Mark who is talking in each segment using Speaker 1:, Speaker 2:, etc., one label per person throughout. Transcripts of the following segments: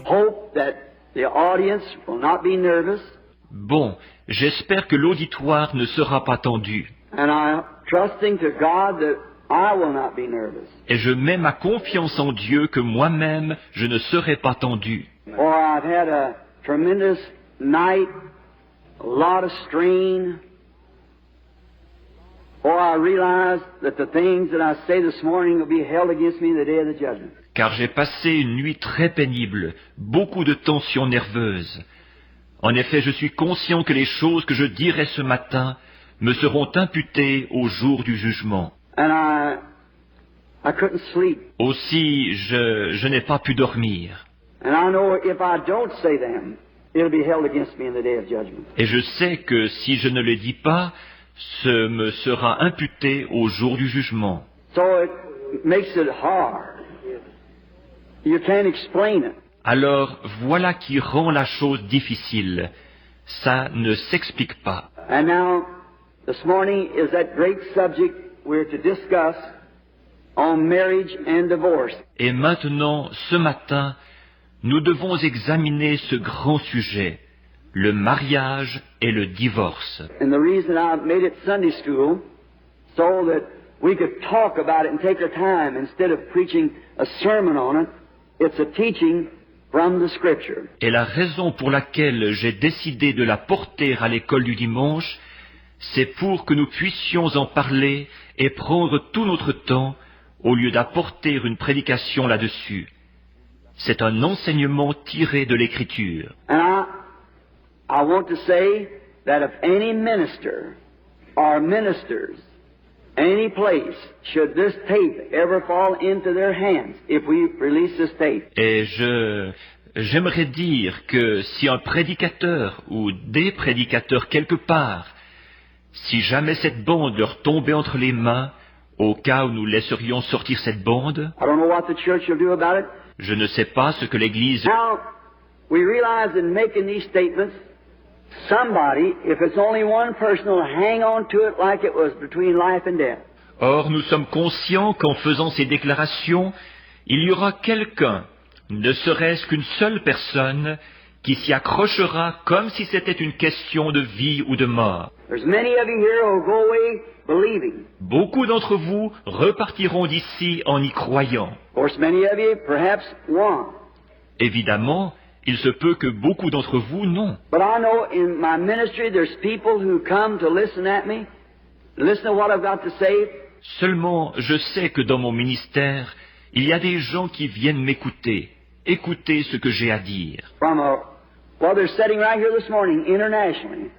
Speaker 1: Hope that the audience will not be nervous.
Speaker 2: Bon, j'espère que l'auditoire ne sera pas tendu.
Speaker 1: And I'm trusting to God that I will not be nervous.
Speaker 2: Et je mets ma confiance en Dieu que moi-même, je ne serai pas tendu.
Speaker 1: For I've had a tremendous night, a lot of strain. For I realize that the things that I say this morning will be held against me in the day of the judgment.
Speaker 2: Car j'ai passé une nuit très pénible, beaucoup de tensions nerveuses. En effet, je suis conscient que les choses que je dirai ce matin me seront imputées au jour du jugement.
Speaker 1: And I couldn't sleep.
Speaker 2: Aussi, je n'ai pas pu dormir.
Speaker 1: And I know if I don't say them, it'll be held against me in the day of judgment.
Speaker 2: Et je sais que si je ne les dis pas, ce me sera imputé au jour du jugement.
Speaker 1: So it makes it hard. You can't explain it.
Speaker 2: Alors, voilà qui rend la chose difficile. Ça ne s'explique pas.
Speaker 1: And now, this morning is that great subject we're to discuss on marriage and divorce.
Speaker 2: Et maintenant, ce matin, nous devons examiner ce grand sujet, le mariage et le divorce.
Speaker 1: And the reason I made it Sunday school, so that we could talk about it and take our time instead of preaching a sermon on it. It's a teaching from the Scripture.
Speaker 2: Et la raison pour laquelle j'ai décidé de la porter à l'école du dimanche, c'est pour que nous puissions en parler et prendre tout notre temps au lieu d'apporter une prédication là-dessus. C'est un enseignement tiré de l'Écriture.
Speaker 1: And I want to say that if any minister or ministers, any place, should this tape ever fall into their hands, if we release this tape.
Speaker 2: Et j'aimerais dire que si un prédicateur ou des prédicateurs quelque part, si jamais cette bande leur tombait entre les mains, au cas où nous laisserions sortir cette bande,
Speaker 1: I don't know what the church will do about it.
Speaker 2: je ne sais pas ce que l'Église...
Speaker 1: Now, we realize in making these statements, somebody, if it's only one person, will hang on to it like it was between life and death.
Speaker 2: Or, nous sommes conscients qu'en faisant ces déclarations, il y aura quelqu'un, ne serait-ce qu'une seule personne, qui s'y accrochera comme si c'était une question de vie ou de mort.
Speaker 1: There's many of you here who will go away believing.
Speaker 2: Beaucoup d'entre vous repartiront d'ici en y croyant.
Speaker 1: Of course, many of you perhaps won't.
Speaker 2: Évidemment, il se peut que beaucoup d'entre vous non.
Speaker 1: But I know in my ministry there's people who come to listen at me, listen to what I've got to say.
Speaker 2: Seulement, je sais que dans mon ministère, il y a des gens qui viennent m'écouter, écouter ce que j'ai à dire.
Speaker 1: Well, they're sitting right here this morning internationally,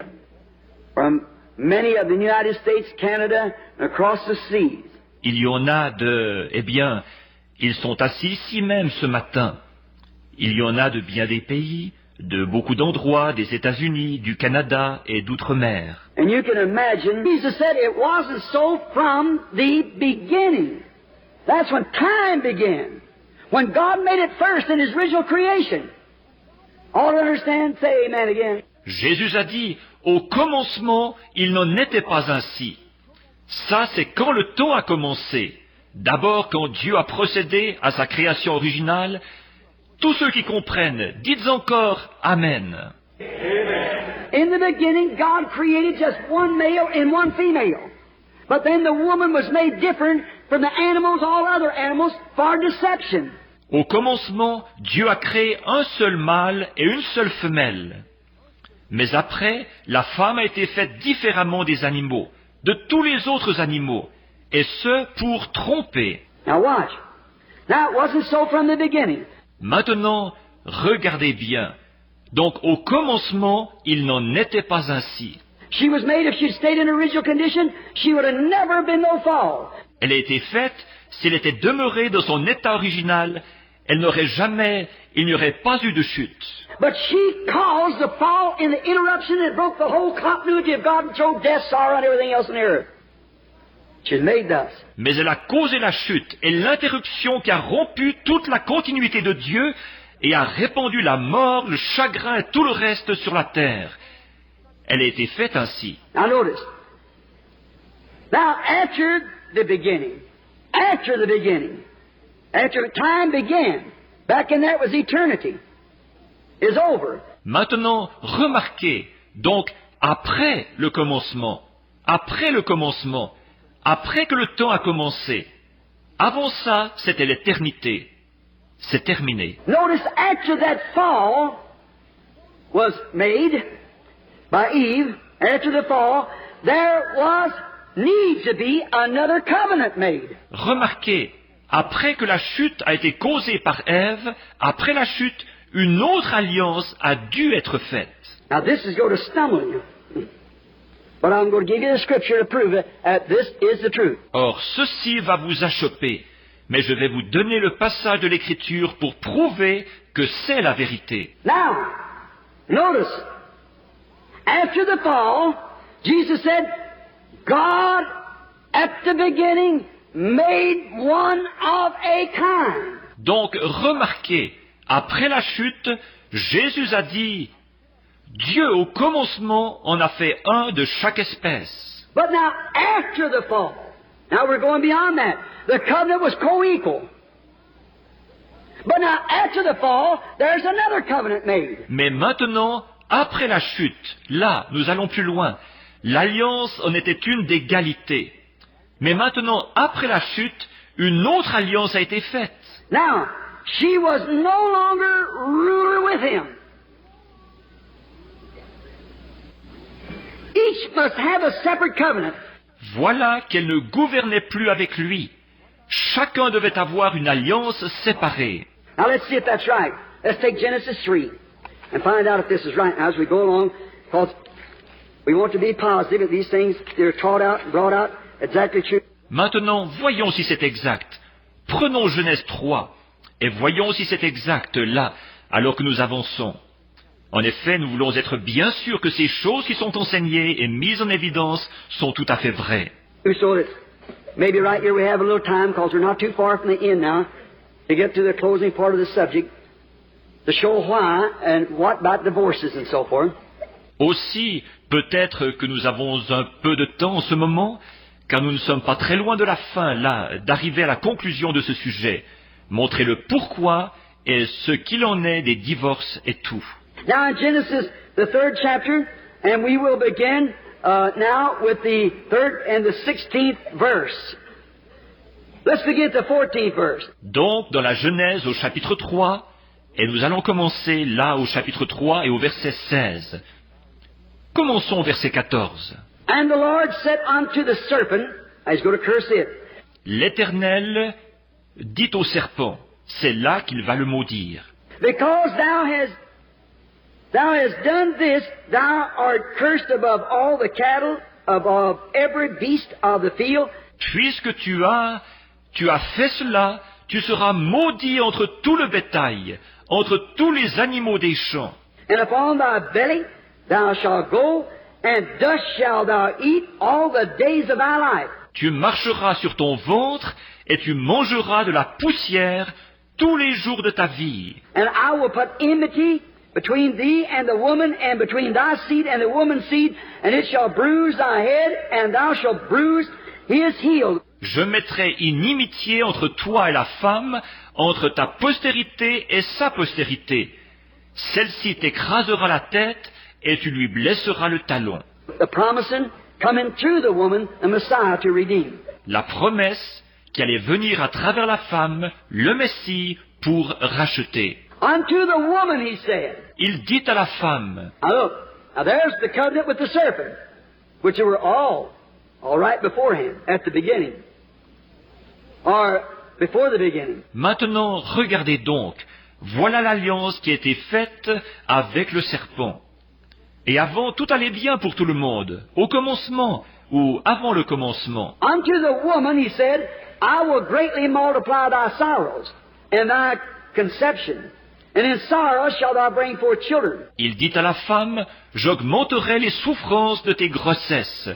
Speaker 1: from many of the United States, Canada, and across the seas.
Speaker 2: Il y en a ils sont assis ici même ce matin. Il y en a de bien des pays, de beaucoup d'endroits, des États-Unis, du Canada et d'outre-mer.
Speaker 1: And you can imagine, Jesus said it wasn't so from the beginning. That's when time began. When God made it first in His original creation. All understand? Say amen again.
Speaker 2: Jésus a dit, au commencement, il n'en était pas ainsi. Ça, c'est quand le temps a commencé. D'abord, quand Dieu a procédé à sa création originale. Tous ceux qui comprennent, dites encore Amen.
Speaker 1: In the beginning, God created just one male and one female. But then the woman was made different from the animals, all other animals, for deception.
Speaker 2: Au commencement, Dieu a créé un seul mâle et une seule femelle. Mais après, la femme a été faite différemment des animaux, de tous les autres animaux, et ce, pour tromper.
Speaker 1: Now watch. Now it wasn't so from the beginning.
Speaker 2: Maintenant, regardez bien. Donc, au commencement, il n'en était pas ainsi.
Speaker 1: She was made, if she'd stayed in her original condition, she would have never been no fall.
Speaker 2: Elle a été faite, si elle était demeurée dans son état original, il n'y aurait pas eu de chute.
Speaker 1: But she caused the fall and the interruption that broke the whole continuity of God and threw death, sorrow, and everything else in the earth. She's made thus.
Speaker 2: Mais elle a causé la chute et l'interruption qui a rompu toute la continuité de Dieu et a répandu la mort, le chagrin et tout le reste sur la terre. Elle a été faite ainsi.
Speaker 1: Now notice. Now after the beginning, after time began, back in that was eternity. is over.
Speaker 2: Maintenant, remarquez, donc, après le commencement, après que le temps a commencé, avant ça, c'était l'éternité. C'est terminé.
Speaker 1: Notice after that fall was made by Eve, after the fall, there was need to be another covenant made.
Speaker 2: Remarquez, après que la chute a été causée par Ève, après la chute, une autre alliance a dû être faite.
Speaker 1: Now this is going to stumble you. But I'm going to give you the scripture to prove that this is the truth.
Speaker 2: Or, ceci va vous achopper, mais je vais vous donner le passage de l'Écriture pour prouver que c'est la vérité.
Speaker 1: Now, notice, after the fall, Jesus said, God at the beginning made one of a kind.
Speaker 2: Donc, remarquez, après la chute, Jésus a dit, Dieu au commencement en a fait un de chaque espèce.
Speaker 1: But now, after the fall, now we're going beyond that. The covenant was co-equal. But now, after the fall, there's another covenant made.
Speaker 2: Mais maintenant, après la chute, là, nous allons plus loin. L'alliance en était une d'égalité. Mais maintenant, après la chute, une autre alliance a été faite.
Speaker 1: Now, she was no longer ruler with him. Each must have a separate covenant.
Speaker 2: Voilà qu'elle ne gouvernait plus avec lui. Chacun devait avoir une alliance séparée.
Speaker 1: Now let's see if that's right. Let's take Genesis 3 and find out if this is right as we go along, because we want to be positive that these things they're taught out and brought out exactly true.
Speaker 2: Maintenant, voyons si c'est exact. Prenons Genèse 3 et voyons si c'est exact là, alors que nous avançons. En effet, nous voulons être bien sûrs que ces choses qui sont enseignées et mises en évidence sont tout à fait vraies.
Speaker 1: So that maybe right here we have a little time, because we're not too far from the end now, to get to the closing part of the subject, to show why and what about divorces and so forth.
Speaker 2: Aussi, peut-être que nous avons un peu de temps en ce moment, car nous ne sommes pas très loin de la fin, là, d'arriver à la conclusion de ce sujet. Montrer le pourquoi et ce qu'il en est des divorces et tout.
Speaker 1: Now in Genesis, the 3rd chapter, and we will begin now with the 3rd and the 16th verse. Let's begin at the 14th verse.
Speaker 2: Donc, dans la Genèse au chapitre 3, et nous allons commencer là au chapitre 3 et au verset 16. Commençons au verset 14.
Speaker 1: And the Lord said unto the serpent, he's going to curse it.
Speaker 2: L'Éternel dit au serpent, c'est là qu'il va le maudire.
Speaker 1: Because thou hast done this, thou art cursed above all the cattle, above every beast of the field.
Speaker 2: Puisque tu as fait cela, tu seras maudit entre tout le bétail, entre tous les animaux des champs.
Speaker 1: And upon thy belly thou shalt go, and dust shalt thou eat all the days of thy life.
Speaker 2: Tu marcheras sur ton ventre, et tu mangeras de la poussière tous les jours de ta vie.
Speaker 1: And I will put enmity between thee and the woman, and between thy seed and the woman's seed, and it shall bruise thy head, and thou shalt bruise his heel.
Speaker 2: Je mettrai inimitié entre toi et la femme, entre ta postérité et sa postérité. Celle-ci t'écrasera la tête, et tu lui blesseras le talon.
Speaker 1: The promising coming through the woman, the Messiah to redeem.
Speaker 2: La promesse qui allait venir à travers la femme, le Messie, pour racheter.
Speaker 1: Unto the woman, he said.
Speaker 2: Il dit à la femme,
Speaker 1: Now look, now there's the covenant with the serpent, which were all right beforehand, at the beginning. Or before the beginning.
Speaker 2: maintenant regardez donc, voilà l'alliance qui a été faite avec le serpent. Et avant, tout allait bien pour tout le monde, au commencement ou avant le commencement.
Speaker 1: Unto the woman, he said, I will greatly multiply thy sorrows and thy conception, and in sorrow shalt thou bring forth children.
Speaker 2: Il dit à la femme, j'augmenterai les souffrances de tes grossesses.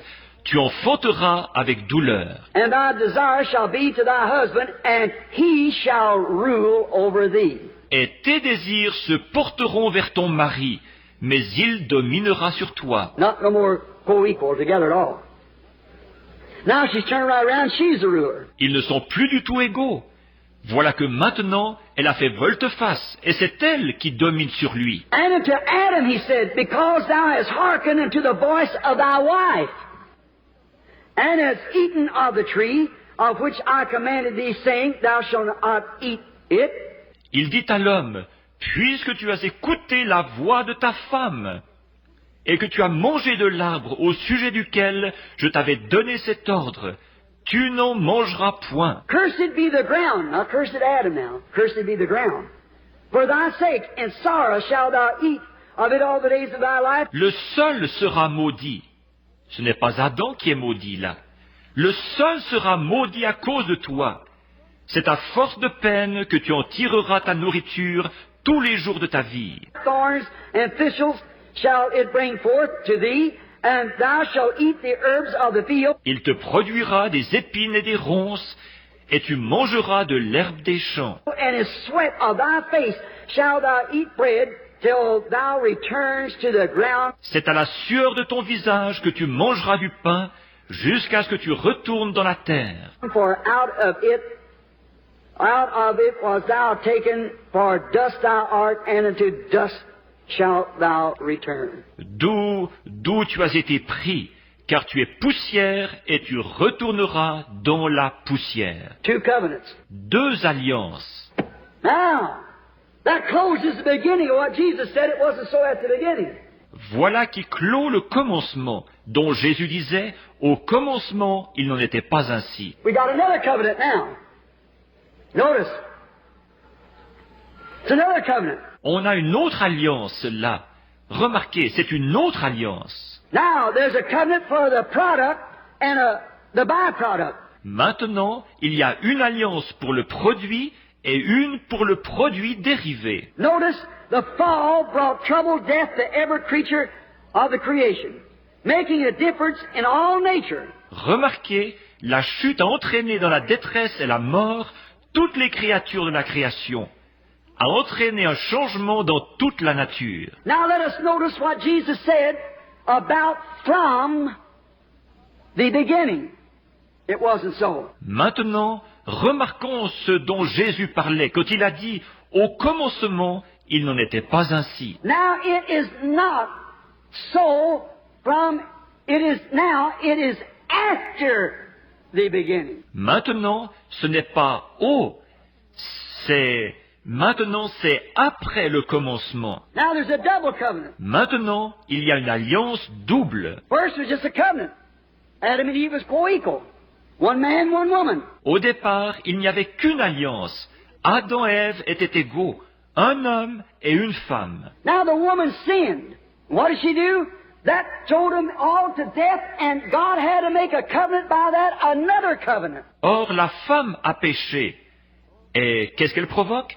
Speaker 2: Tu enfanteras avec douleur.
Speaker 1: And thy desire shall be to thy husband, and he shall rule over thee.
Speaker 2: Et tes désirs se porteront vers ton mari, mais il dominera sur toi.
Speaker 1: Not no more co-equal together at all. Now she's turned right around, she's the ruler.
Speaker 2: Ils ne sont plus du tout égaux. Voilà que maintenant, elle a fait volte-face, et c'est elle qui domine sur lui.
Speaker 1: And unto Adam he said, Because thou hast hearkened unto the voice of thy wife, and hast eaten of the tree of which I commanded thee, saying, Thou shalt not eat it.
Speaker 2: Il dit à l'homme, puisque tu as écouté la voix de ta femme, et que tu as mangé de l'arbre au sujet duquel je t'avais donné cet ordre, tu n'en mangeras point.
Speaker 1: Cursed be the ground. Now, cursed Adam now. Cursed be the ground. For thy sake, in sorrow shalt thou eat of it all the days of thy life.
Speaker 2: Le sol sera maudit. Ce n'est pas Adam qui est maudit là. Le sol sera maudit à cause de toi. C'est à force de peine que tu en tireras ta nourriture tous les jours de ta vie.
Speaker 1: Thorns and thistles shall it bring forth to thee, and thou shalt eat the herbs of the field.
Speaker 2: Il te produira des épines et des ronces, et tu mangeras de l'herbe des champs.
Speaker 1: And his sweat of thy face shalt thou eat bread, till thou returns to the ground.
Speaker 2: C'est à la sueur de ton visage que tu mangeras du pain, jusqu'à ce que tu retournes dans la terre.
Speaker 1: For out of it was thou taken, for dust thou art, and unto dust shalt thou return.
Speaker 2: D'où tu as été pris, car tu es poussière, et tu retourneras dans la poussière.
Speaker 1: Two covenants.
Speaker 2: 2 alliances.
Speaker 1: Now, that closes the beginning of what Jesus said. It wasn't so at the beginning.
Speaker 2: Voilà qui clôt le commencement, dont Jésus disait, au commencement, il n'en était pas ainsi.
Speaker 1: We got another covenant now. Notice. It's another covenant.
Speaker 2: On a une autre alliance là. Remarquez, c'est une autre alliance.
Speaker 1: Now, there's a covenant for the product and the byproduct.
Speaker 2: Maintenant, il y a une alliance pour le produit et une pour le produit dérivé.
Speaker 1: Notice, the fall brought trouble, death to every creature of the creation, making a difference in all nature.
Speaker 2: Remarquez, la chute a entraîné dans la détresse et la mort toutes les créatures de la création, a entraîné un changement dans toute la nature.
Speaker 1: Now let us notice what Jesus said about from the beginning. It wasn't so.
Speaker 2: Maintenant, remarquons ce dont Jésus parlait quand il a dit « Au commencement, il n'en était pas ainsi ».
Speaker 1: Now it is not so from, it is after the beginning.
Speaker 2: Maintenant, ce n'est pas « au », maintenant c'est après le commencement.
Speaker 1: Now there's a double covenant.
Speaker 2: Maintenant, il y a une alliance double.
Speaker 1: First was just a covenant. Adam and Eve was co-equal. One man, one woman.
Speaker 2: Au départ, il n'y avait qu'une alliance. Adam et Ève étaient égaux, un homme et une femme.
Speaker 1: Now the woman sinned. What did she do? That drove them all to death, and God had to make a covenant by that, another covenant.
Speaker 2: Or, la femme a péché. Et qu'est-ce qu'elle provoque?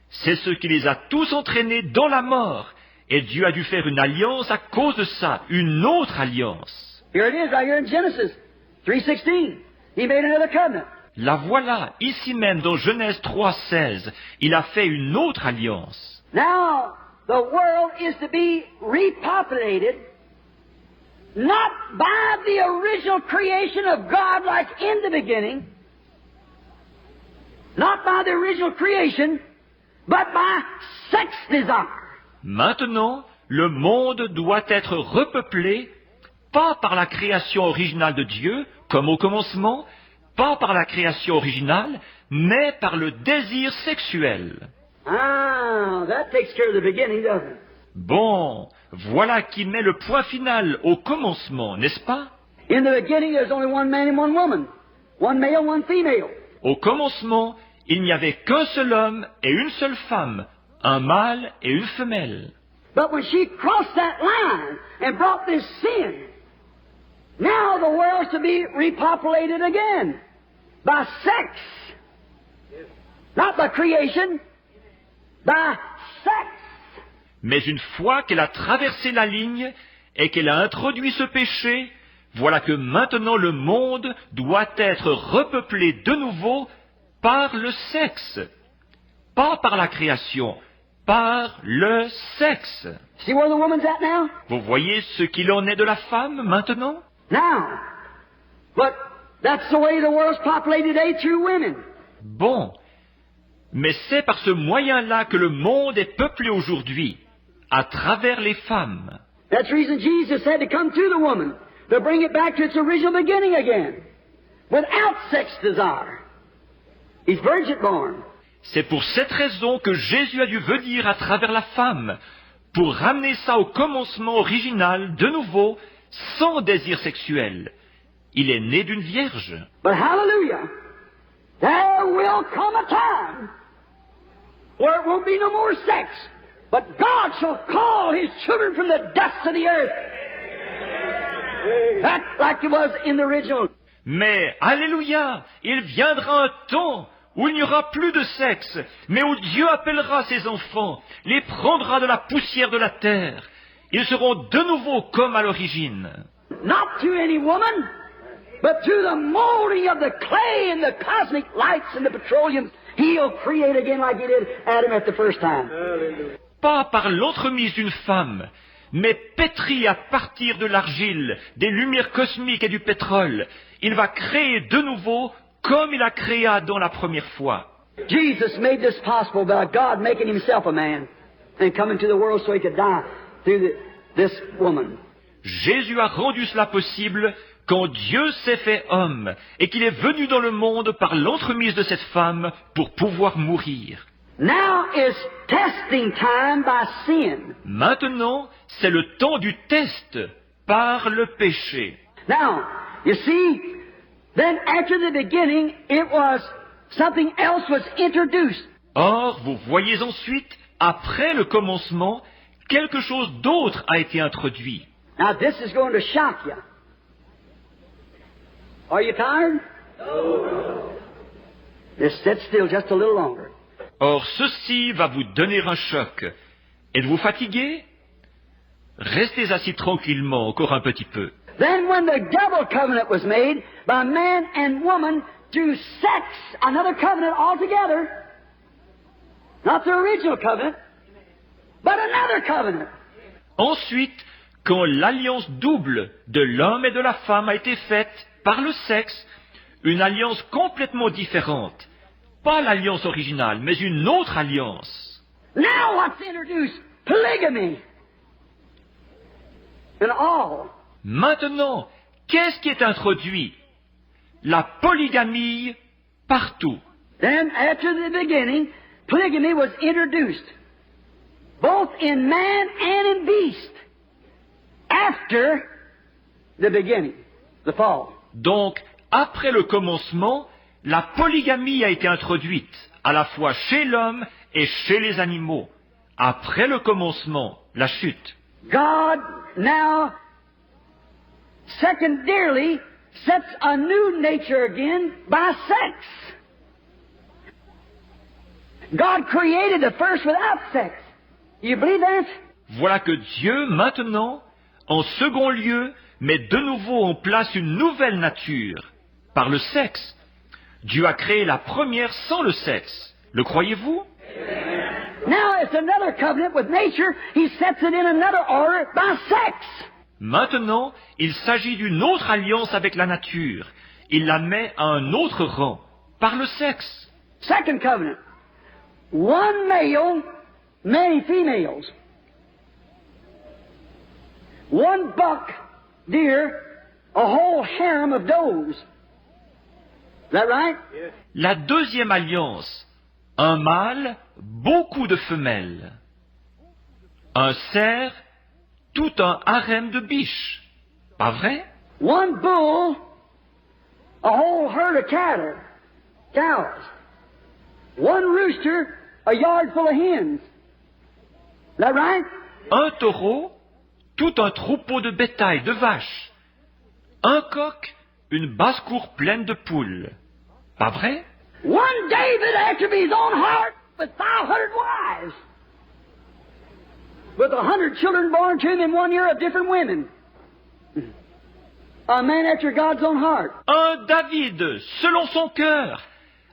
Speaker 2: C'est ce qui les a tous entraînés dans la mort. Et Dieu a dû faire une alliance à cause de ça, une autre alliance.
Speaker 1: Here it is, right here in Genesis 3:16. He made another covenant.
Speaker 2: La voilà, ici même dans Genèse 3:16, il a fait une autre alliance.
Speaker 1: Now, the world is to be repopulated, not by the original creation of God like in the beginning, not by the original creation, but by sex desire.
Speaker 2: Maintenant, le monde doit être repeuplé, pas par la création originale de Dieu, comme au commencement, pas par la création originale, mais par le désir sexuel.
Speaker 1: Ah, that takes care of the beginning, doesn't it?
Speaker 2: Bon, voilà qui met le point final au commencement, n'est-ce pas?
Speaker 1: In the beginning, there's only one man and one woman, one male, one female.
Speaker 2: Au commencement, il n'y avait qu'un seul homme et une seule femme, un mâle et une femelle.
Speaker 1: But when she crossed that line and brought this sin, now the world's to be repopulated again by sex, not by creation, by sex.
Speaker 2: Mais une fois qu'elle a traversé la ligne et qu'elle a introduit ce péché, voilà que maintenant le monde doit être repeuplé de nouveau par le sexe. Pas par la création, par le sexe.
Speaker 1: See where the woman's at now?
Speaker 2: Vous voyez ce qu'il en est de la femme maintenant?
Speaker 1: Now, but that's the way the world's populated today through women.
Speaker 2: Bon, Mais c'est par ce moyen-là que le monde est peuplé aujourd'hui, à travers les femmes.
Speaker 1: That's the reason Jesus had to come through the woman, to bring it back to its original beginning again, without sex desire. He's virgin born.
Speaker 2: C'est pour cette raison que Jésus a dû venir à travers la femme, pour ramener ça au commencement original, de nouveau, sans désir sexuel. Il est né d'une vierge.
Speaker 1: But hallelujah, there will come a time where it won't be no more sex, but God shall call His children from the dust of the earth. That's like it was in the original.
Speaker 2: Mais, alléluia, il viendra un temps où il n'y aura plus de sexe, mais où Dieu appellera ses enfants, les prendra de la poussière de la terre. Ils seront de nouveau comme à l'origine.
Speaker 1: Not through any woman, but through the molding of the clay and the cosmic lights and the petroleum, He'll create again like He did Adam at the first time.
Speaker 2: Pas par l'entremise d'une femme, mais pétri à partir de l'argile, des lumières cosmiques et du pétrole. Il va créer de nouveau comme il a créé Adam la première fois.
Speaker 1: Jesus made this possible by God making Himself a man and coming to the world so He could die through this woman.
Speaker 2: Jésus a rendu cela possible quand Dieu s'est fait homme et qu'il est venu dans le monde par l'entremise de cette femme pour pouvoir mourir.
Speaker 1: Now is testing time by sin.
Speaker 2: Maintenant, c'est le temps du test par le péché.
Speaker 1: Now, you see, then after the beginning, it was something else was introduced.
Speaker 2: Or, vous voyez ensuite, après le commencement, quelque chose d'autre a été introduit.
Speaker 1: Now this is going to shock you. Are you tired? No. Just sit still just a little longer.
Speaker 2: Or, ceci va vous donner un choc. Êtes-vous fatigué? Restez assis tranquillement encore un petit peu.
Speaker 1: Then when the double covenant was made by man and woman through sex, another covenant altogether, not the original covenant, but another covenant.
Speaker 2: Ensuite, quand l'alliance double de l'homme et de la femme a été faite par le sexe, une alliance complètement différente. Pas l'alliance originale, mais une autre alliance.
Speaker 1: Now what's introduced? Polygamy. And all.
Speaker 2: Maintenant, qu'est-ce qui est introduit? La polygamie partout.
Speaker 1: Then, after the beginning, polygamy was introduced, both in man and in beast, after the beginning, the fall.
Speaker 2: Donc, après le commencement, la polygamie a été introduite, à la fois chez l'homme et chez les animaux. Après le commencement, la chute.
Speaker 1: God now, secondarily, sets a new nature again by sex. God created the first without sex. You believe that?
Speaker 2: Voilà que Dieu, maintenant, en second lieu, met de nouveau en place une nouvelle nature, par le sexe. Dieu a créé la première sans le sexe. Le croyez-vous?
Speaker 1: Now it's another covenant with nature. He sets it in another order by sex.
Speaker 2: Maintenant, il s'agit d'une autre alliance avec la nature. Il la met à un autre rang, par le sexe.
Speaker 1: Second covenant. One male, many females. One buck deer, a whole harem of does. Is that right?
Speaker 2: La deuxième alliance, un mâle, beaucoup de femelles. Un cerf, tout un harem de biches. Pas vrai?
Speaker 1: One bull, a whole herd of cows. One rooster, a yard full of hens. Is that right?
Speaker 2: Un taureau, tout un troupeau de bétail, de vaches. Un coq, une basse-cour pleine de poules. Pas vrai?
Speaker 1: One David after his own heart with 500 wives. With 100 children born to him in 1 year of different women. A man after God's own heart.
Speaker 2: Un David, selon son cœur,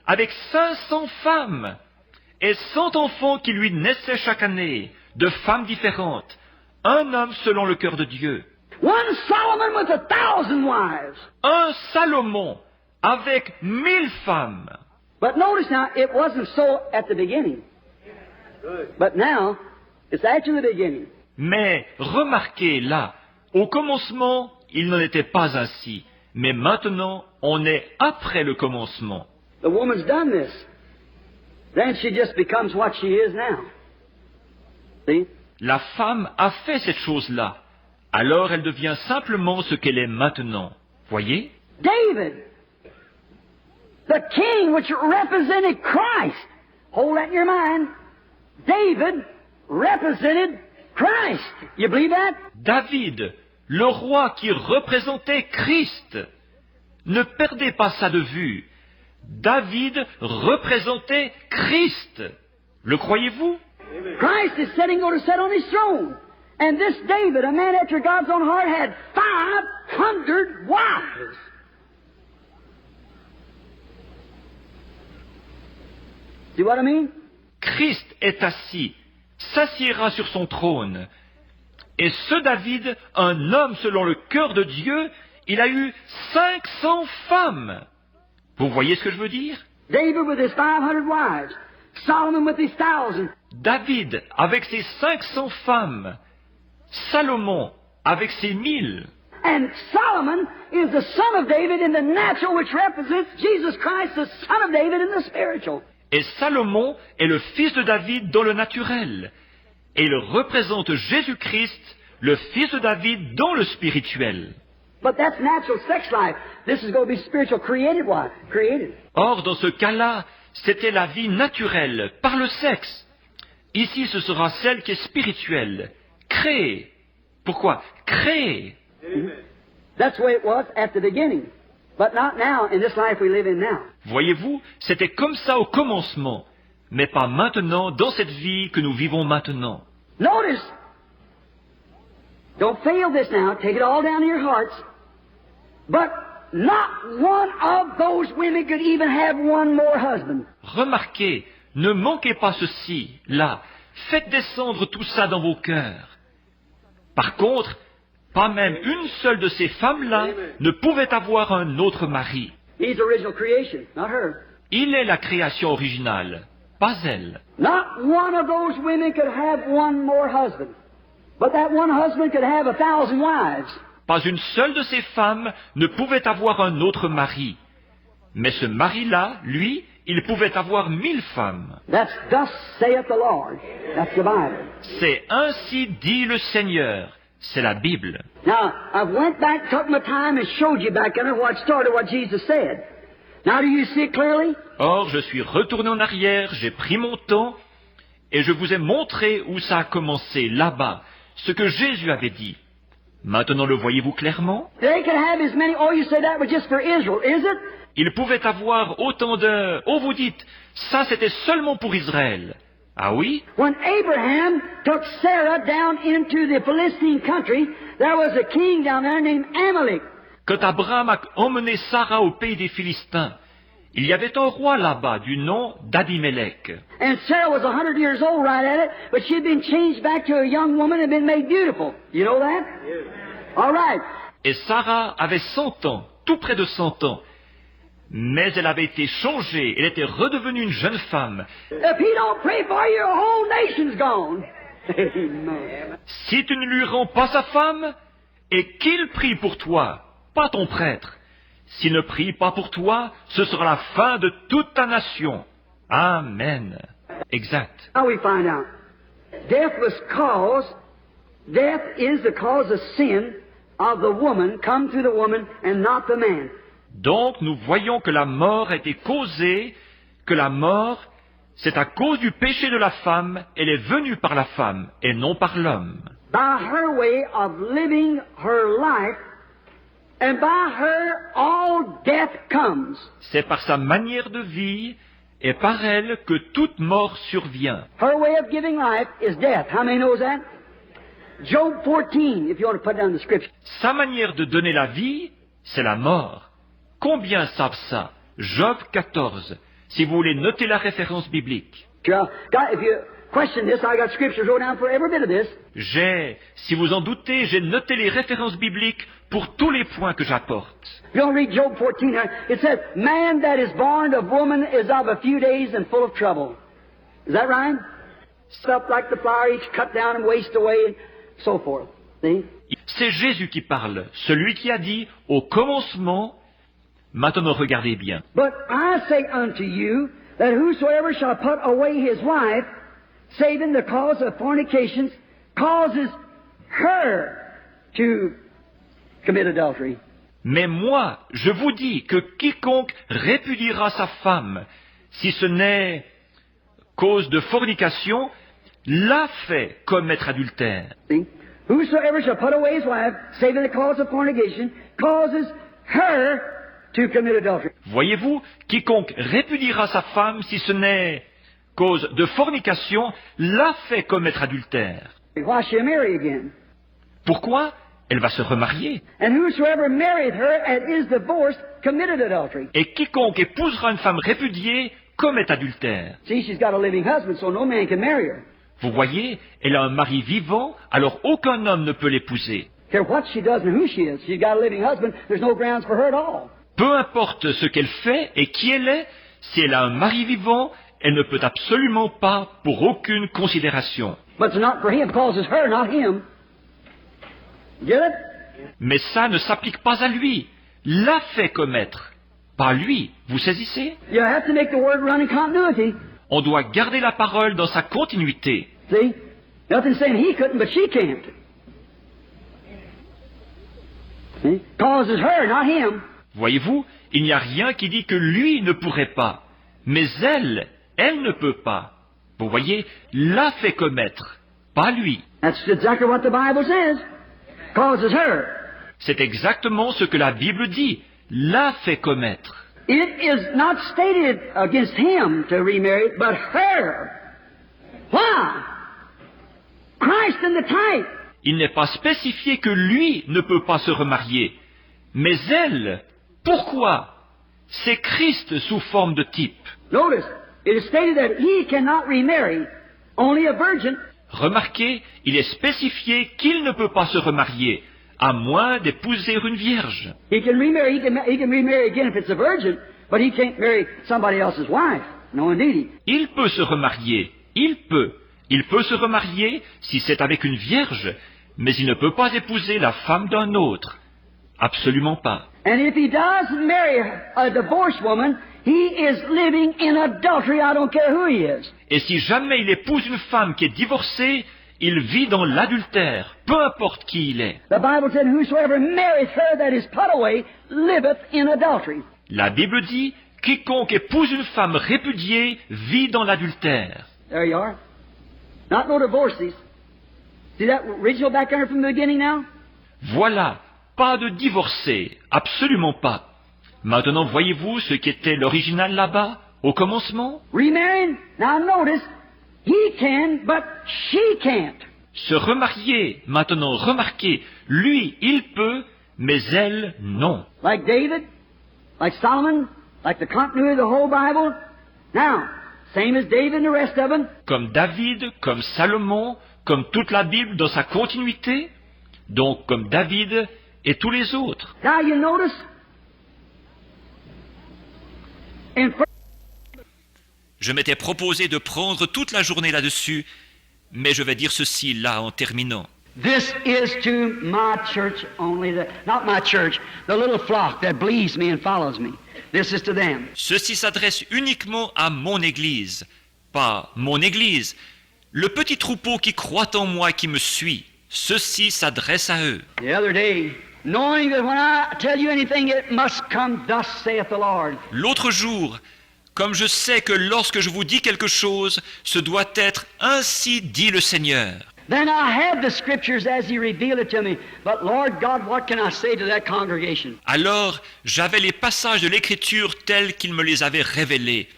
Speaker 2: avec 500 femmes et 100 enfants qui lui naissaient chaque année, de femmes différentes. Un homme selon le cœur de Dieu.
Speaker 1: One Solomon with 1,000 wives.
Speaker 2: Un Salomon avec 1000 femmes.
Speaker 1: But notice now, it wasn't so at the beginning. But now, it's after the beginning.
Speaker 2: Mais remarquez là, au commencement, il n'en était pas ainsi. Mais maintenant, on est après le commencement.
Speaker 1: The woman's done this. Then she just becomes what she is now. See?
Speaker 2: La femme a fait cette chose-là. Alors elle devient simplement ce qu'elle est maintenant. Voyez?
Speaker 1: David, the king which represented Christ. Hold that in your mind. David represented Christ. You believe that?
Speaker 2: David, le roi qui représentait Christ. Ne perdez pas ça de vue. David représentait Christ. Le croyez-vous?
Speaker 1: Christ is going to sit on his throne. And this David, a man after God's own heart, had 500 wives. See what I mean?
Speaker 2: Christ est assis, s'assiera sur son trône. Et ce David, un homme selon le cœur de Dieu, il a eu 500 femmes. Vous voyez ce que je veux dire?
Speaker 1: David with his 500 wives. Solomon with his 1,000.
Speaker 2: David avec ses 500 femmes. Salomon avec ses 1000.
Speaker 1: And Solomon is the son of David in the natural, which represents Jesus Christ, the son of David in the spiritual.
Speaker 2: Et Salomon est le fils de David dans le naturel. Et il représente Jésus-Christ, le fils de David dans le spirituel.
Speaker 1: But that's natural sex life. This is going to be spiritual, created wife, created.
Speaker 2: Or, dans ce cas-là, c'était la vie naturelle, par le sexe. Ici, ce sera celle qui est spirituelle, créée. Pourquoi? Créée.
Speaker 1: That's the way it was at the beginning. But not now, in this life we live in now.
Speaker 2: Voyez-vous, c'était comme ça au commencement, mais pas maintenant, dans cette vie que nous vivons maintenant.
Speaker 1: Notice, don't fail this now, take it all down in your hearts, but not one of those women could even have one more husband.
Speaker 2: Remarquez, ne manquez pas ceci, là, faites descendre tout ça dans vos cœurs. Par contre, pas même une seule de ces femmes-là ne pouvait avoir un autre mari.
Speaker 1: He's original creation, not her.
Speaker 2: Il est la création originale, pas elle.
Speaker 1: Not one of those women could have one more husband, but that one husband could have 1,000 wives.
Speaker 2: Pas une seule de ces femmes ne pouvait avoir un autre mari. Mais ce mari-là, lui, il pouvait avoir 1000 femmes.
Speaker 1: That's thus saith the Lord. That's the Bible.
Speaker 2: C'est ainsi dit le Seigneur. C'est la Bible.
Speaker 1: Now, I went back, took my time, and showed you back under what started what Jesus said. Now, do you see it clearly?
Speaker 2: Or, je suis retourné en arrière, j'ai pris mon temps, et je vous ai montré où ça a commencé, là-bas, ce que Jésus avait dit. Maintenant le voyez-vous clairement?
Speaker 1: They could have as many. Oh, you say that was just for Israel, is it?
Speaker 2: Il pouvait avoir autant de... Oh, vous dites, ça c'était seulement pour Israël. Ah oui?
Speaker 1: When Abraham took Sarah down into the Philistine country, there was a king down there named Amalek.
Speaker 2: Quand Abraham a emmené Sarah au pays des Philistins, il y avait un roi là-bas du nom d'Abimelech.
Speaker 1: And Sarah was 100 years old right at it, but she had been changed back to a young woman and been made beautiful. You know that? All right.
Speaker 2: Et Sarah avait 100 ans, tout près de 100 ans. Mais elle avait été changée, elle était redevenue une jeune femme.
Speaker 1: If he don't pray for you, your whole nation's gone. Amen.
Speaker 2: Si tu ne lui rends pas sa femme, et qu'il prie pour toi, pas ton prêtre. S'il ne prie pas pour toi, ce sera la fin de toute ta nation. Amen. Exact.
Speaker 1: Now we find out. Death is the cause of sin of the woman, come through the woman and not the man.
Speaker 2: Donc nous voyons que la mort a été causée, que la mort, c'est à cause du péché de la femme, elle est venue par la femme et non par l'homme.
Speaker 1: By her way of living her life, and by her all death comes.
Speaker 2: C'est par sa manière de vie et par elle que toute mort survient.
Speaker 1: Her way of giving life is death. How many knows that? Job 14, if you want to put down the scripture.
Speaker 2: Sa manière de donner la vie, c'est la mort. Combien savent ça? Job 14, si vous voulez noter la référence biblique.
Speaker 1: God, if you question this, I got scriptures wrote down for every bit of this.
Speaker 2: Si vous en doutez, j'ai noté les références bibliques pour tous les points que j'apporte.
Speaker 1: If you'll read Job 14, it says, man that is born of woman is of a few days and full of trouble. Is that right? Stuff like the flower, each cut down and waste away, and so forth. See?
Speaker 2: C'est Jésus qui parle, celui qui a dit au commencement, maintenant regardez bien.
Speaker 1: But I say unto you that whosoever shall put away his wife, saving the cause of fornications, causes her to commit adultery.
Speaker 2: Mais moi, je vous dis que quiconque répudiera sa femme, si ce n'est cause de fornication, l'a fait commettre adultère.
Speaker 1: See? Whosoever shall put away his wife, saving the cause of fornication, causes her to commit adultery.
Speaker 2: Voyez-vous, quiconque répudiera sa femme, si ce n'est cause de fornication, l'a fait commettre adultère.
Speaker 1: Why she'll marry again?
Speaker 2: Pourquoi? Elle va se remarier.
Speaker 1: And whosoever married her and is divorced committed adultery.
Speaker 2: Et quiconque épousera une femme répudiée commet adultère.
Speaker 1: See, she's got a living husband, so no man can marry her.
Speaker 2: Vous voyez, elle a un mari vivant, alors aucun homme ne peut l'épouser.
Speaker 1: Care what she does and who she is. She's got a living husband. There's no grounds for her at all.
Speaker 2: Peu importe ce qu'elle fait et qui elle est, si elle a un mari vivant, elle ne peut absolument pas pour aucune considération.
Speaker 1: But it's not for him, because it's her, not him. Get it?
Speaker 2: Mais ça ne s'applique pas à lui. L'a fait commettre, pas lui. Vous saisissez?
Speaker 1: You have to make the word run in continuity.
Speaker 2: On doit garder la parole dans sa continuité.
Speaker 1: See? Nothing saying he couldn't, but she can't. See? Cause it's her, not him.
Speaker 2: Voyez-vous, il n'y a rien qui dit que lui ne pourrait pas. Mais elle ne peut pas. Vous voyez, l'a fait commettre, pas lui.
Speaker 1: That's exactly what the Bible says. Cause it's her.
Speaker 2: C'est exactement ce que la Bible dit. L'a fait commettre.
Speaker 1: It is not stated against him to remarry, but her. Why? Christ in the type.
Speaker 2: Il n'est pas spécifié que lui ne peut pas se remarier. Mais elle, pourquoi? C'est Christ sous forme de type.
Speaker 1: Notice, it is stated that he cannot remarry, only a virgin.
Speaker 2: Remarquez, il est spécifié qu'il ne peut pas se remarier, à moins d'épouser une vierge.
Speaker 1: He can remarry, he can remarry again if it's a virgin, but he can't marry somebody else's wife. No, indeed.
Speaker 2: Il peut se remarier, il peut se remarier si c'est avec une vierge, mais il ne peut pas épouser la femme d'un autre. Absolument pas.
Speaker 1: And if he does marry a divorced woman, he is living in adultery. I don't care who he is.
Speaker 2: Et si jamais il épouse une femme qui est divorcée, il vit dans l'adultère, peu importe qui il est.
Speaker 1: The Bible said, whosoever marrieth her that is put away liveth in adultery.
Speaker 2: La Bible dit, quiconque épouse une femme répudiée vit dans l'adultère.
Speaker 1: There you are. Not no divorces. See that original background from the beginning now?
Speaker 2: Voilà, pas de divorcé, absolument pas. Maintenant, voyez-vous ce qui était l'original là-bas, au commencement?
Speaker 1: Remarrying? Now notice, he can, but she can't.
Speaker 2: Se remarier, maintenant remarquez, lui, il peut, mais elle, non.
Speaker 1: Like David, like Solomon, like the continuity of the whole Bible. Now, same as David and the rest of them.
Speaker 2: Comme David, comme Salomon, comme toute la Bible dans sa continuité, donc comme David et tous les autres.
Speaker 1: Now you notice, in
Speaker 2: Je m'étais proposé de prendre toute la journée là-dessus, mais je vais dire ceci là en terminant.
Speaker 1: this is to my church only, not my church, the little flock that believes me and follows me. This is to them.
Speaker 2: Ceci s'adresse uniquement à mon Église, pas mon Église. Le petit troupeau qui croit en moi et qui me suit, ceci s'adresse à eux.
Speaker 1: The other day, knowing that when I tell you anything, it must come, thus saith the Lord.
Speaker 2: L'autre jour, comme je sais que lorsque je vous dis quelque chose, ce doit être ainsi dit le Seigneur.
Speaker 1: Then I had the scriptures as He revealed it to me. But Lord God, what can I say to that congregation?
Speaker 2: Alors, j'avais les passages de l'Écriture tels qu'il me les avait révélés.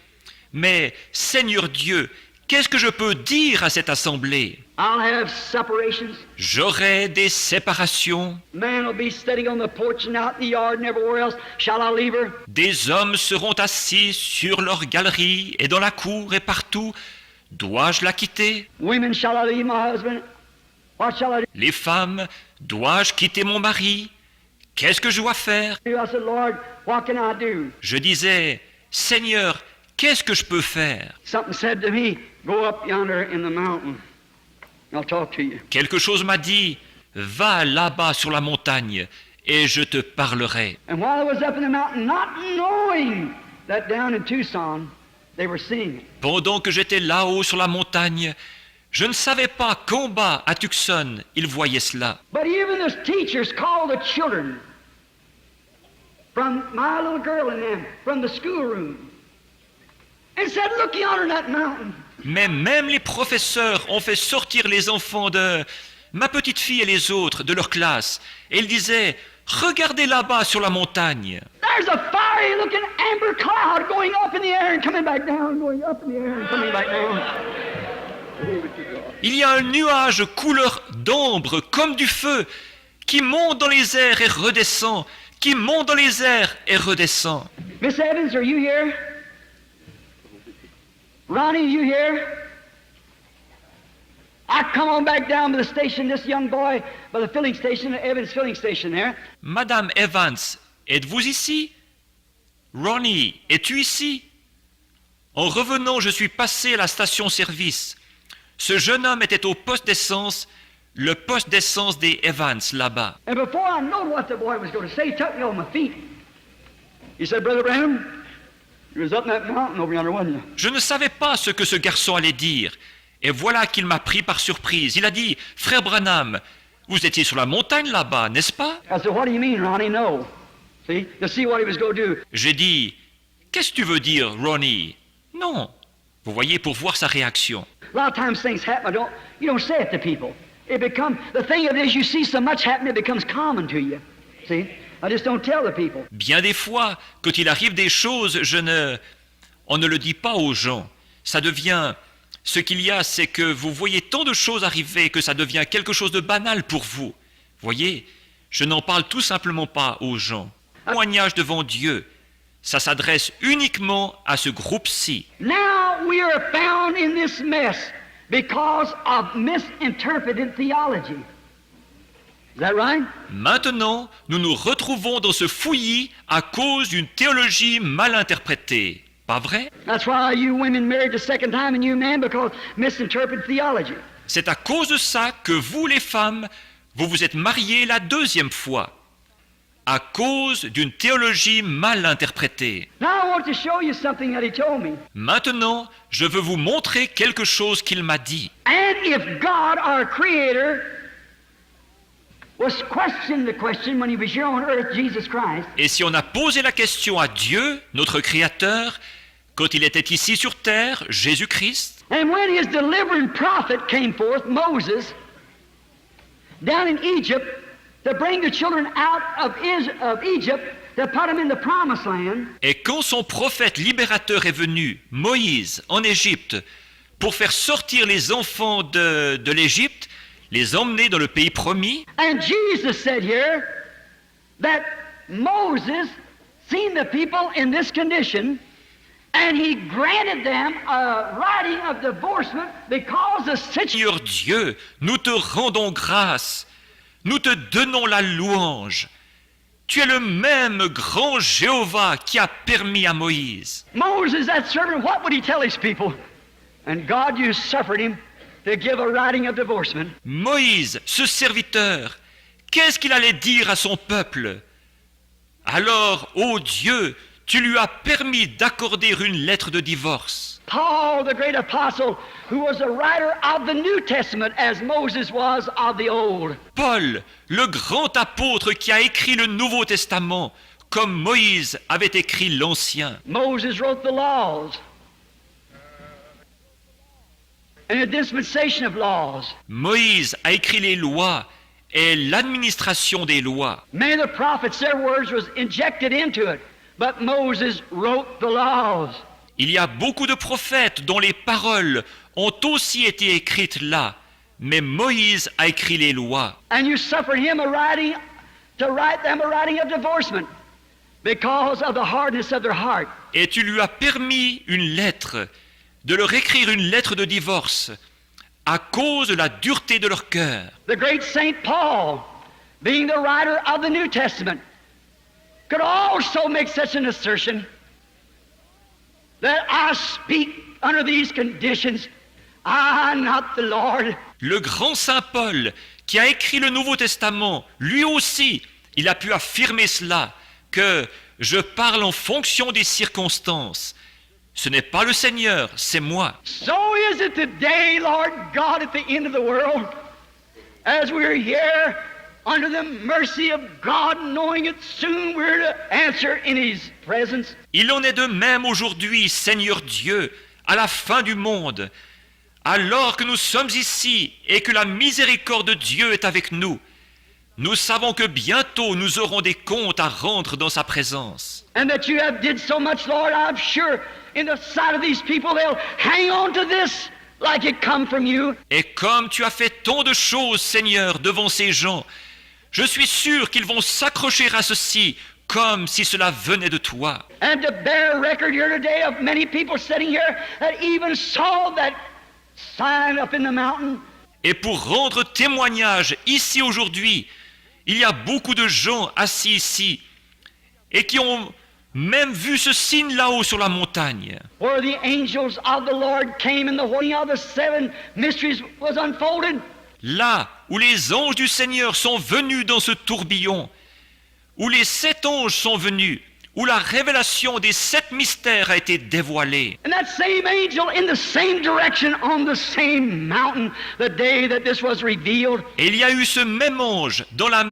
Speaker 2: Mais, Seigneur Dieu, qu'est-ce que je peux dire à cette assemblée?
Speaker 1: I'll have separations.
Speaker 2: J'aurai des séparations.
Speaker 1: Man will be sitting on the porch and out in the yard and everywhere else. Shall I leave her?
Speaker 2: Des hommes seront assis sur leur galerie et dans la cour et partout. dois-je la quitter?
Speaker 1: Women, shall I leave my husband? What shall I
Speaker 2: Les femmes, dois-je quitter mon mari? Qu'est-ce que je dois faire?
Speaker 1: do? I said, Lord, what can I do?
Speaker 2: Je disais, Seigneur, qu'est-ce que je peux faire?
Speaker 1: Something said to me, go up yonder in the mountain. I'll talk to you.
Speaker 2: Quelque chose m'a dit, va là-bas sur la montagne et je te parlerai.
Speaker 1: And while I was up in the mountain, not knowing that down in Tucson, they were seeing it.
Speaker 2: Pendant que j'étais là-haut sur la montagne, je ne savais pas qu'en bas, à Tucson, ils voyaient cela.
Speaker 1: But even the teachers called the children from my little girl and them, from the schoolroom, and said, look yonder in that mountain.
Speaker 2: Mais même les professeurs ont fait sortir les enfants de ma petite fille et les autres de leur classe. Et ils disaient, regardez là-bas sur la montagne.
Speaker 1: There's a fiery looking amber cloud going up in the air and coming back down, going up in the air and coming back down.
Speaker 2: Il y a un nuage couleur d'ambre comme du feu qui monte dans les airs et redescend, qui monte dans les airs et redescend.
Speaker 1: Miss Evans, are you here? Ronnie, are you here? I come on back down to the station, this young boy, by the filling station, the Evans filling station there.
Speaker 2: Madame Evans, êtes-vous ici? Ronnie, es-tu ici? En revenant, je suis passé à la station-service. Ce jeune homme était au poste d'essence, le poste d'essence des Evans, là-bas.
Speaker 1: And before I knowed what the boy was going to say, he took me on my feet. He said, Brother Branham, you was up in that mountain over yonder, wasn't you?
Speaker 2: Je ne savais pas ce que ce garçon allait dire. Et voilà qu'il m'a pris par surprise. Il a dit, « Frère Branham, vous étiez sur la montagne là-bas, n'est-ce pas ?»
Speaker 1: I said, what do you mean, Ronnie? No. See, to see what he was going to do.
Speaker 2: J'ai dit, « Qu'est-ce que tu veux dire, Ronnie ?»« Non. » Vous voyez, pour voir sa réaction.
Speaker 1: A lot of times things happen, you don't say it to people. The thing of it is, you see so much happen, it becomes common to you. See? I just don't tell the people.
Speaker 2: Bien des fois, quand il arrive des choses, on ne le dit pas aux gens. Ça devient... Ce qu'il y a, c'est que vous voyez tant de choses arriver que ça devient quelque chose de banal pour vous. Voyez, je n'en parle tout simplement pas aux gens. Témoignage devant Dieu, ça s'adresse uniquement à ce groupe-ci.
Speaker 1: Now we are found in this mess because of misinterpreted theology. Is that right?
Speaker 2: Maintenant, nous nous retrouvons dans ce fouillis à cause d'une théologie mal interprétée. Pas vrai?
Speaker 1: That's why you women married the second time and you men, because misinterpreted theology.
Speaker 2: C'est à cause de ça que vous, les femmes, vous vous êtes mariées la deuxième fois. À cause d'une théologie mal interprétée.
Speaker 1: Now I want to show you something that he told me.
Speaker 2: Maintenant, je veux vous montrer quelque chose qu'il m'a dit.
Speaker 1: And if God, our Creator, was questioning the question when he was here on earth, Jesus Christ.
Speaker 2: Et si on a posé la question à Dieu, notre Créateur, quand il était ici sur terre, Jésus-Christ,
Speaker 1: And when his delivering prophet came forth, Moses, down in Egypt, to bring the children out of Egypt, to put them in the promised land.
Speaker 2: et quand son prophète libérateur est venu, Moïse, en Égypte, pour faire sortir les enfants de l'Égypte, les emmener dans le pays promis,
Speaker 1: And Jesus said here that Moses seen the people in this condition, and he granted them a writing of divorcement because the situation.
Speaker 2: Seigneur Dieu, nous te rendons grâce, nous te donnons la louange. Tu es le même grand Jéhovah qui a permis à Moïse.
Speaker 1: Moses, that servant, what would he tell his people? And God, you suffered him to give a writing of divorcement.
Speaker 2: Moïse, ce serviteur, qu'est-ce qu'il allait dire à son peuple? Alors, ô Dieu, tu lui as permis d'accorder une lettre de divorce.
Speaker 1: Paul, the great apostle, who was a writer of the New Testament as Moses was of the Old.
Speaker 2: Paul, le grand apôtre qui a écrit le Nouveau Testament, comme Moïse avait écrit l'Ancien.
Speaker 1: Moses wrote the laws and a dispensation of laws.
Speaker 2: Moïse a écrit les lois et l'administration des lois.
Speaker 1: Many of the prophets, their words was injected into it, but Moses wrote the laws.
Speaker 2: Il y a beaucoup de prophètes dont les paroles ont aussi été écrites là, mais Moïse a écrit les lois.
Speaker 1: And you suffered him a writing, to write them a writing of divorcement because of the hardness of their heart.
Speaker 2: Et tu lui as permis une lettre de leur écrire une lettre de divorce à cause de la dureté de leur cœur.
Speaker 1: The great Saint Paul, being the writer of the New Testament, could also make such an assertion that I speak under these conditions, I, not the Lord.
Speaker 2: Le grand Saint Paul, qui a écrit le Nouveau Testament, lui aussi, il a pu affirmer cela, que je parle en fonction des circonstances. Ce n'est pas le Seigneur, c'est moi.
Speaker 1: So is it today, Lord God, at the end of the world, as we're here under the mercy of God, knowing it soon we're to answer in His presence.
Speaker 2: Il en est de même aujourd'hui, Seigneur Dieu, à la fin du monde, alors que nous sommes ici et que la miséricorde de Dieu est avec nous. Nous savons que bientôt nous aurons des comptes à rendre dans sa présence.
Speaker 1: And that you have did so much, Lord, I'm sure in the sight of these people they'll hang on to this like it come from you.
Speaker 2: Et comme tu as fait tant de choses, Seigneur, devant ces gens, je suis sûr qu'ils vont s'accrocher à ceci comme si cela venait de toi.
Speaker 1: And to bear record here today of many people sitting here that even saw that sign up in the mountain.
Speaker 2: Et pour rendre témoignage ici aujourd'hui, il y a beaucoup de gens assis ici et qui ont même vu ce signe là-haut sur la montagne,
Speaker 1: Where the angels of the Lord came and the holding of the seven mysteries was unfolded.
Speaker 2: là où les anges du Seigneur sont venus dans ce tourbillon, où les 7 anges sont venus, où la révélation des 7 mystères a été dévoilée.
Speaker 1: And that same angel in the same direction on the same mountain the day that this was revealed.
Speaker 2: Et il y a eu ce même ange dans la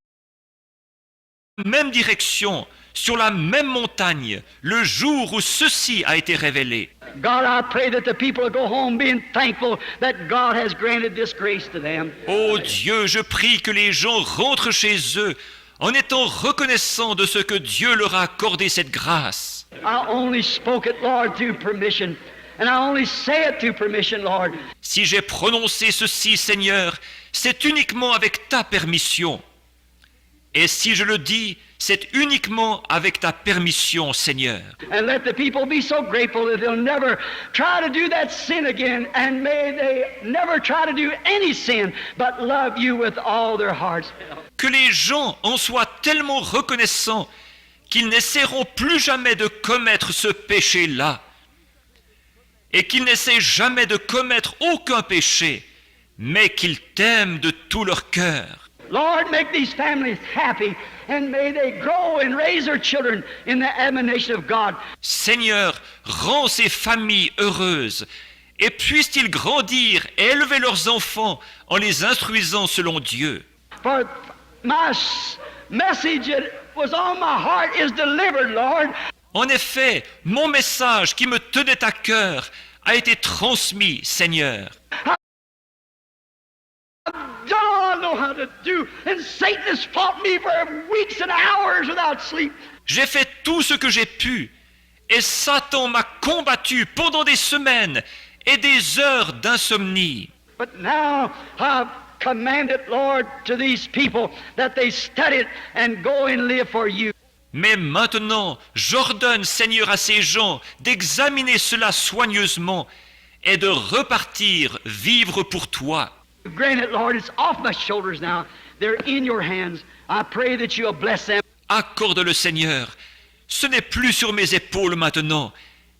Speaker 2: même direction, sur la même montagne, le jour où ceci a été révélé.
Speaker 1: God, I pray that the people will go home being thankful that God has granted this grace to them.
Speaker 2: Ô Dieu, je prie que les gens rentrent chez eux en étant reconnaissants de ce que Dieu leur a accordé cette grâce.
Speaker 1: I only spoke it, Lord, through permission. And I only say it through permission, Lord.
Speaker 2: Si j'ai prononcé ceci, Seigneur, c'est uniquement avec ta permission. Et si je le dis, c'est uniquement avec ta permission, Seigneur.
Speaker 1: And let the people be so grateful that they'll never try to do that sin again. And may they never try to do any sin, but love you with all their hearts.
Speaker 2: Que les gens en soient tellement reconnaissants qu'ils n'essaieront plus jamais de commettre ce péché-là. Et qu'ils n'essaient jamais de commettre aucun péché, mais qu'ils t'aiment de tout leur cœur.
Speaker 1: Lord, make these families happy, and may they grow and raise their children in the admonition of God.
Speaker 2: Seigneur, rends ces familles heureuses, et puissent-ils grandir et élever leurs enfants en les instruisant selon Dieu.
Speaker 1: For my message that was on my heart is delivered, Lord.
Speaker 2: En effet, mon message qui me tenait à cœur a été transmis, Seigneur.
Speaker 1: I don't know how to do, and Satan has fought me for weeks and hours without sleep.
Speaker 2: J'ai fait tout ce que j'ai pu, et Satan m'a combattu pendant des semaines et des heures d'insomnie.
Speaker 1: But now I've commanded, Lord, to these people that they study it and go and live for you.
Speaker 2: Mais maintenant, j'ordonne, Seigneur, à ces gens d'examiner cela soigneusement et de repartir vivre pour toi.
Speaker 1: Granted, Lord, it's off my shoulders now. They're in your hands. I pray that you'll bless them.
Speaker 2: Accorde-le, Seigneur. Ce n'est plus sur mes épaules maintenant.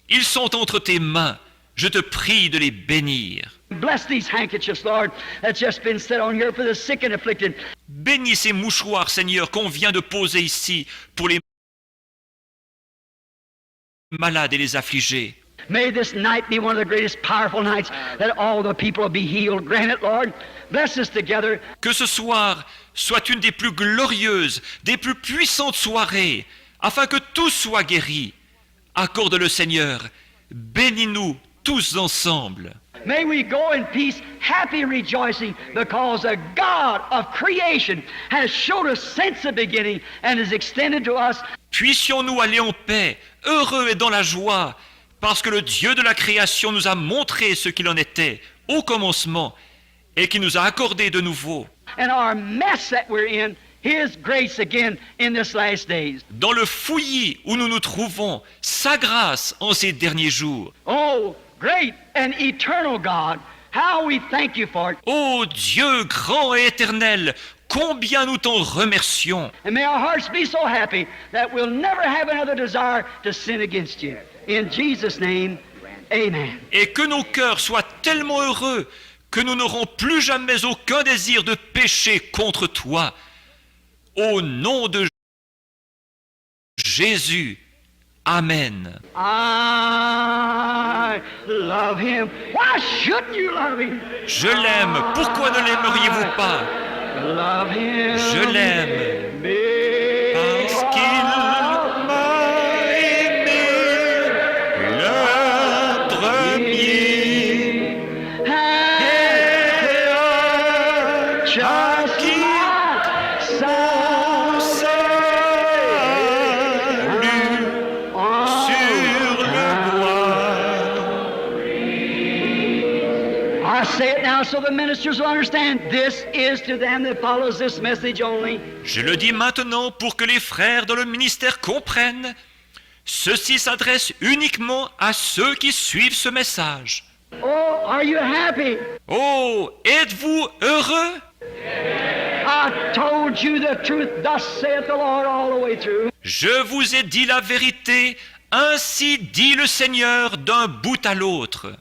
Speaker 2: Ils sont entre tes mains. Je te prie de les bénir.
Speaker 1: Bless these handkerchiefs, Lord, that's just been set on here for the sick and afflicted.
Speaker 2: Bénis ces mouchoirs, Seigneur, qu'on vient de poser ici pour les malades et les affligés.
Speaker 1: May this night be one of the greatest powerful nights that all the people will be healed. Grant it, Lord. Bless us together.
Speaker 2: Que ce soir soit une des plus glorieuses, des plus puissantes soirées, afin que tous soient guéris. Accorde-le, Seigneur. Bénis-nous tous ensemble.
Speaker 1: May we go in peace, happy rejoicing, because the God of creation has showed us since the beginning and has extended to us.
Speaker 2: Puissions-nous aller en paix, heureux et dans la joie, parce que le Dieu de la création nous a montré ce qu'il en était au commencement et qui nous a accordé de nouveau.
Speaker 1: And our mess that we're in, His grace again in this last days.
Speaker 2: Dans le fouillis où nous nous trouvons, sa grâce en ces derniers jours.
Speaker 1: Oh, great and eternal God, how we thank you for it.
Speaker 2: Ô Dieu grand et éternel, combien nous t'en remercions.
Speaker 1: And may our hearts be so happy that we'll never have another desire to sin against you. In Jesus' name, amen.
Speaker 2: Et que nos cœurs soient tellement heureux que nous n'aurons plus jamais aucun désir de pécher contre toi. Au nom de Jésus. Amen.
Speaker 1: I love him. Why shouldn't you love him?
Speaker 2: Je l'aime. Pourquoi ne l'aimeriez-vous pas?
Speaker 1: Love him.
Speaker 2: Je l'aime. Parce qu'il m'a aimé le premier. Et a acquis son salut sur le bois.
Speaker 1: I say it now so the ministers will understand. This is to them that follows this message only.
Speaker 2: Je le dis maintenant pour que les frères dans le ministère comprennent. Ceci s'adresse uniquement à ceux qui suivent ce message.
Speaker 1: Oh, are you happy?
Speaker 2: Oh, êtes-vous heureux?
Speaker 1: I told you the truth. Thus saith the Lord all the way through.
Speaker 2: Je vous ai dit la vérité, ainsi dit le Seigneur d'un bout à l'autre.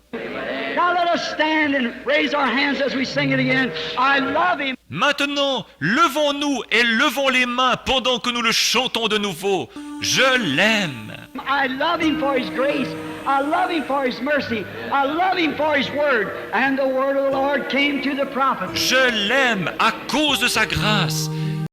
Speaker 1: Now let us stand and raise our hands as we sing it again. I love him.
Speaker 2: Maintenant, levons-nous et levons les mains pendant que nous le chantons de nouveau. Je l'aime.
Speaker 1: I love him for his grace. I love him for his mercy. I love him for his word. And the word of the Lord came to the prophet.
Speaker 2: Je l'aime à cause de sa grâce.